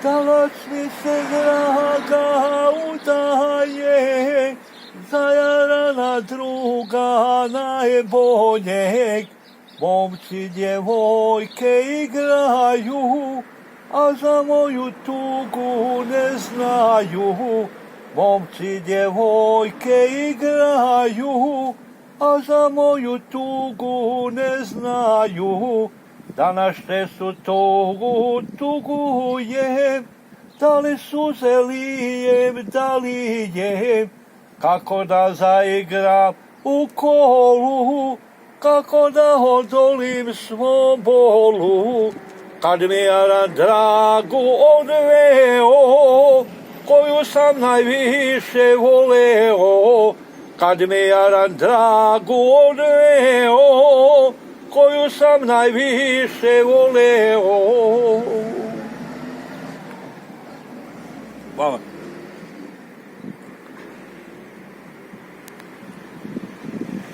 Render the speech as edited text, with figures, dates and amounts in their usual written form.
Danas mi se draga udaje, zajarana druga najboljeg. Momci djevojke igraju, a za moju tugu ne znaju. Momci djevojke igraju, a za moju tugu ne znaju. Danas su tugujem, da li suze lijem, da li jem, kako da zaigram u kolu, kako da odolim svom bolu. Kad mi jaran dragu odveo, koju sam najviše voleo. Kad mi jaran dragu odveo, koju sam najviše voleo. Hvala.